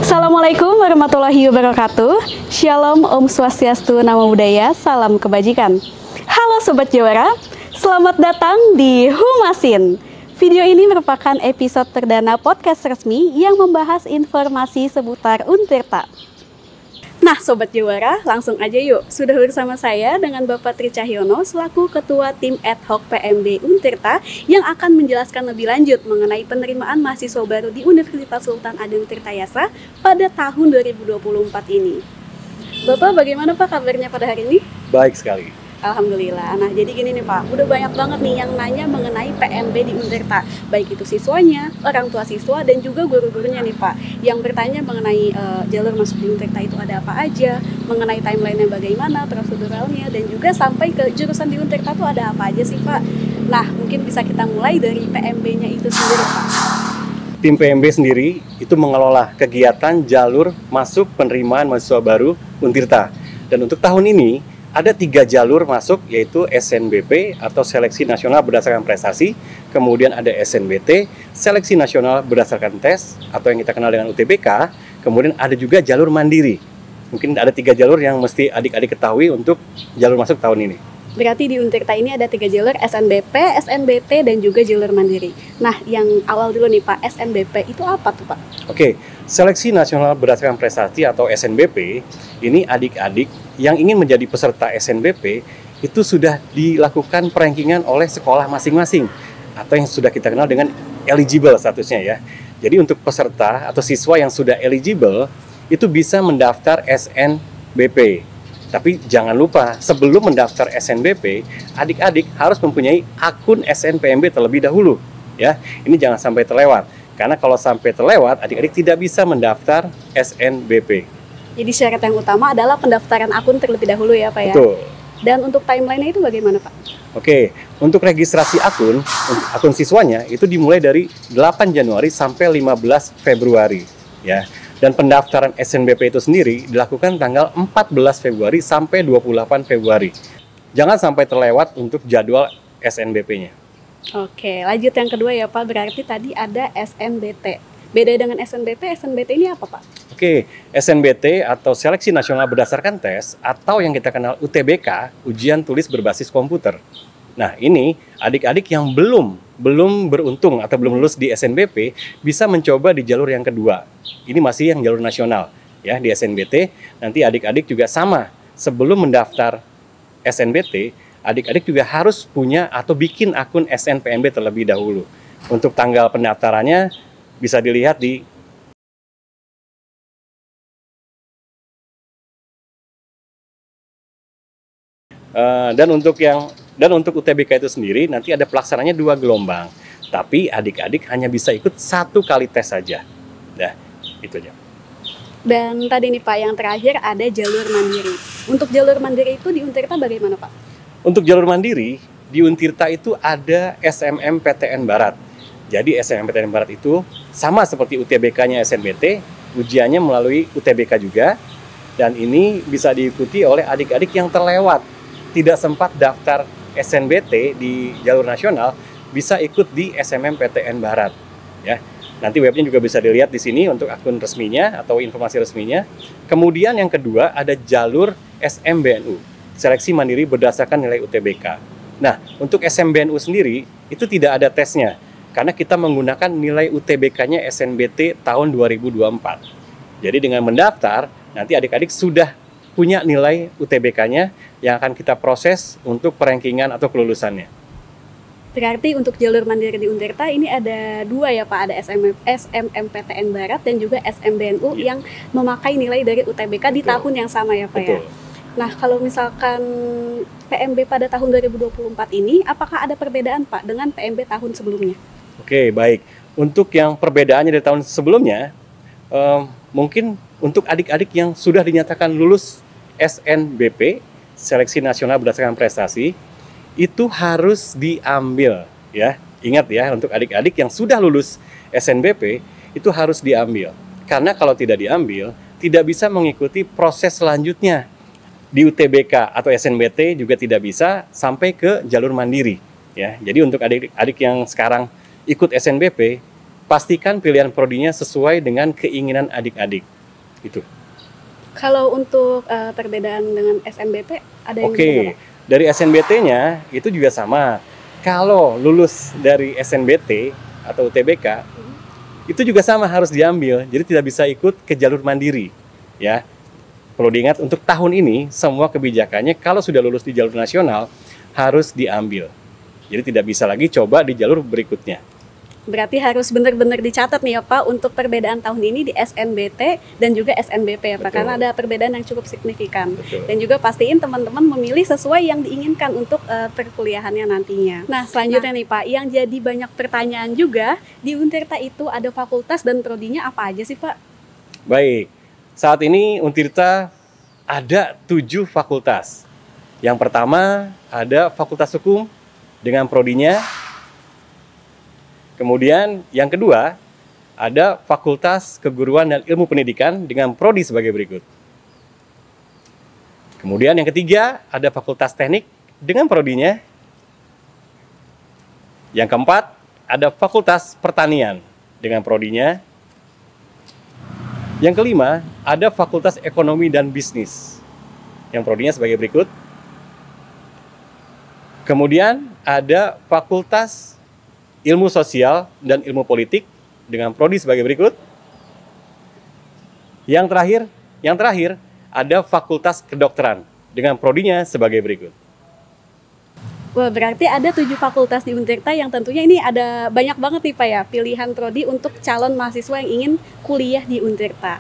Assalamualaikum warahmatullahi wabarakatuh. Shalom, Om Swastiastu, Namo Buddhaya, salam kebajikan. Halo Sobat Jawara, selamat datang di Humasin. Video ini merupakan episode perdana podcast resmi yang membahas informasi seputar Untirta. Nah Sobat Jawara, langsung aja yuk. Sudah bersama saya dengan Bapak Tri Cahyono selaku Ketua Tim Ad Hoc PMB Untirta yang akan menjelaskan lebih lanjut mengenai penerimaan mahasiswa baru di Universitas Sultan Ageng Tirtayasa pada tahun 2024 ini. Bapak, bagaimana Pak kabarnya pada hari ini? Baik sekali. Alhamdulillah. Nah, jadi gini nih Pak, udah banyak banget nih yang nanya mengenai PMB di Untirta, baik itu siswanya, orang tua siswa, dan juga guru-gurunya nih Pak, yang bertanya mengenai jalur masuk di Untirta itu ada apa aja, mengenai timeline-nya bagaimana, proseduralnya, dan juga sampai ke jurusan di Untirta itu ada apa aja sih Pak. Nah, mungkin bisa kita mulai dari PMB-nya itu sendiri Pak. Tim PMB sendiri itu mengelola kegiatan jalur masuk penerimaan mahasiswa baru Untirta. Dan untuk tahun ini, ada 3 jalur masuk, yaitu SNBP atau Seleksi Nasional Berdasarkan Prestasi, kemudian ada SNBT, Seleksi Nasional Berdasarkan Tes, atau yang kita kenal dengan UTBK, kemudian ada juga jalur mandiri. Mungkin ada 3 jalur yang mesti adik-adik ketahui untuk jalur masuk tahun ini. Berarti di Untirta ini ada 3 jalur, SNBP, SNBT, dan juga jalur mandiri. Nah, yang awal dulu nih Pak, SNBP itu apa tuh Pak? Oke, Seleksi Nasional Berdasarkan Prestasi atau SNBP, ini adik-adik yang ingin menjadi peserta SNBP, itu sudah dilakukan perankingan oleh sekolah masing-masing, atau yang sudah kita kenal dengan eligible statusnya ya. Jadi untuk peserta atau siswa yang sudah eligible, itu bisa mendaftar SNBP. Tapi jangan lupa, sebelum mendaftar SNBP, adik-adik harus mempunyai akun SNPMB terlebih dahulu. Ya, ini jangan sampai terlewat. Karena kalau sampai terlewat, adik-adik tidak bisa mendaftar SNBP. Jadi syarat yang utama adalah pendaftaran akun terlebih dahulu ya Pak ya? Betul. Dan untuk timeline-nya itu bagaimana Pak? Oke, untuk registrasi akun siswanya itu dimulai dari 8 Januari sampai 15 Februari. Ya. Dan pendaftaran SNBP itu sendiri dilakukan tanggal 14 Februari sampai 28 Februari. Jangan sampai terlewat untuk jadwal SNBP-nya. Oke, lanjut yang kedua ya Pak, berarti tadi ada SNBT. Beda dengan SNBP, SNBT ini apa Pak? Oke, SNBT atau Seleksi Nasional Berdasarkan Tes, atau yang kita kenal UTBK, Ujian Tulis Berbasis Komputer. Nah, ini adik-adik yang belum beruntung atau belum lulus di SNBP bisa mencoba di jalur yang kedua. Ini masih yang jalur nasional ya. Di SNBT nanti adik-adik juga sama, sebelum mendaftar SNBT, adik-adik juga harus punya atau bikin akun SNPMB terlebih dahulu. Untuk tanggal pendaftarannya bisa dilihat di dan untuk UTBK itu sendiri nanti ada pelaksananya 2 gelombang. Tapi adik-adik hanya bisa ikut 1 kali tes saja. Nah, itu aja. Dan tadi nih Pak, yang terakhir ada jalur mandiri. Untuk jalur mandiri itu di Untirta bagaimana Pak? Untuk jalur mandiri, di Untirta itu ada SMMPTN Barat. Jadi SMMPTN Barat itu sama seperti UTBK-nya SNBT, ujiannya melalui UTBK juga. Dan ini bisa diikuti oleh adik-adik yang terlewat, tidak sempat daftar SNBT di jalur nasional, bisa ikut di SMMPTN Barat. Ya, nanti webnya juga bisa dilihat di sini untuk akun resminya atau informasi resminya. Kemudian yang kedua ada jalur SMBNU, seleksi mandiri berdasarkan nilai UTBK. Nah, untuk SMBNU sendiri itu tidak ada tesnya, karena kita menggunakan nilai UTBK-nya SNBT tahun 2024. Jadi dengan mendaftar, nanti adik-adik sudah punya nilai UTBK-nya yang akan kita proses untuk perankingan atau kelulusannya. Berarti untuk jalur mandiri di Untirta ini ada 2 ya Pak, ada SMMPTN Barat dan juga SMBNU yang memakai nilai dari UTBK di tahun yang sama ya Pak ya. Nah, kalau misalkan PMB pada tahun 2024 ini, apakah ada perbedaan Pak dengan PMB tahun sebelumnya? Oke, baik. Untuk yang perbedaannya dari tahun sebelumnya, mungkin untuk adik-adik yang sudah dinyatakan lulus SNBP, Seleksi Nasional Berdasarkan Prestasi, itu harus diambil ya. Ingat ya, untuk adik-adik yang sudah lulus SNBP, itu harus diambil. Karena kalau tidak diambil, tidak bisa mengikuti proses selanjutnya. Di UTBK atau SNBT juga tidak bisa sampai ke jalur mandiri ya. Jadi untuk adik-adik yang sekarang ikut SNBP, pastikan pilihan prodinya sesuai dengan keinginan adik-adik. Itu. Kalau untuk perbedaan dengan SNBP ada yang Oke, dari SNBT-nya itu juga sama. Kalau lulus dari SNBT atau UTBK, itu juga sama harus diambil. Jadi tidak bisa ikut ke jalur mandiri ya. Perlu diingat untuk tahun ini semua kebijakannya kalau sudah lulus di jalur nasional harus diambil. Jadi tidak bisa lagi coba di jalur berikutnya. Berarti harus benar-benar dicatat nih ya Pak untuk perbedaan tahun ini di SNBT dan juga SNBP ya Pak. Betul. Karena ada perbedaan yang cukup signifikan. Betul. Dan juga pastiin teman-teman memilih sesuai yang diinginkan untuk perkuliahannya nantinya. Nah selanjutnya nih Pak, yang jadi banyak pertanyaan juga, di Untirta itu ada fakultas dan prodinya apa aja sih Pak? Baik, saat ini Untirta ada 7 fakultas. Yang pertama ada Fakultas Hukum dengan prodinya. Kemudian yang kedua ada Fakultas Keguruan dan Ilmu Pendidikan dengan prodi sebagai berikut. Kemudian yang ketiga ada Fakultas Teknik dengan prodinya. Yang keempat ada Fakultas Pertanian dengan prodinya. Yang kelima ada Fakultas Ekonomi dan Bisnis yang prodinya sebagai berikut. Kemudian ada Fakultas Ilmu Sosial dan Ilmu Politik dengan prodi sebagai berikut. Yang terakhir ada Fakultas Kedokteran dengan prodinya sebagai berikut. Wah, berarti ada 7 fakultas di Untirta yang tentunya ini ada banyak banget nih Pak ya pilihan prodi untuk calon mahasiswa yang ingin kuliah di Untirta.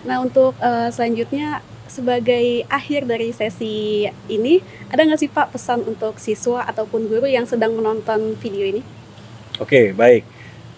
Nah untuk selanjutnya sebagai akhir dari sesi ini, ada nggak sih Pak pesan untuk siswa ataupun guru yang sedang menonton video ini? Oke, baik.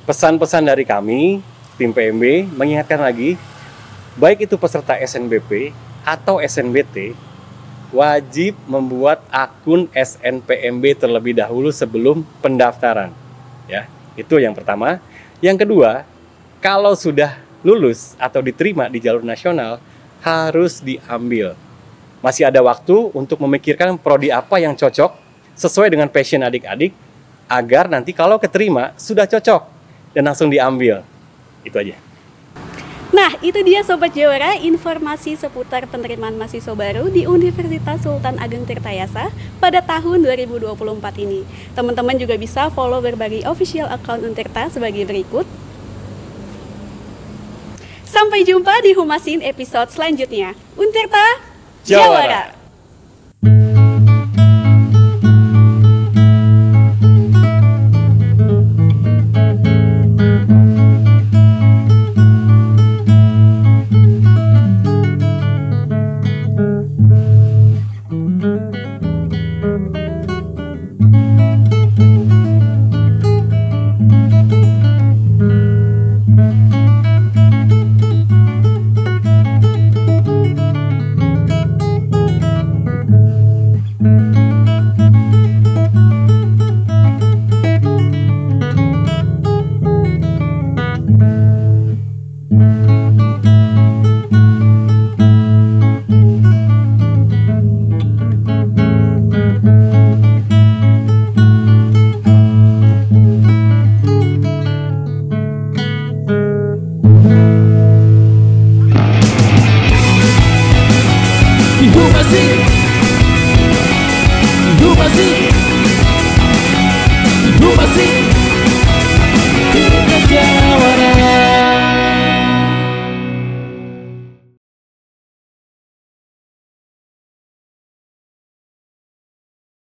Pesan-pesan dari kami, tim PMB, mengingatkan lagi, baik itu peserta SNBP atau SNBT, wajib membuat akun SNPMB terlebih dahulu sebelum pendaftaran. Ya, itu yang pertama. Yang kedua, kalau sudah lulus atau diterima di jalur nasional, harus diambil. Masih ada waktu untuk memikirkan prodi apa yang cocok sesuai dengan passion adik-adik, agar nanti kalau keterima sudah cocok dan langsung diambil. Itu aja. Nah, itu dia Sobat Jawara, informasi seputar penerimaan mahasiswa baru di Universitas Sultan Ageng Tirtayasa pada tahun 2024 ini. Teman-teman juga bisa follow berbagai official account Untirta sebagai berikut. Sampai jumpa di Humasin episode selanjutnya. Untirta Jawara.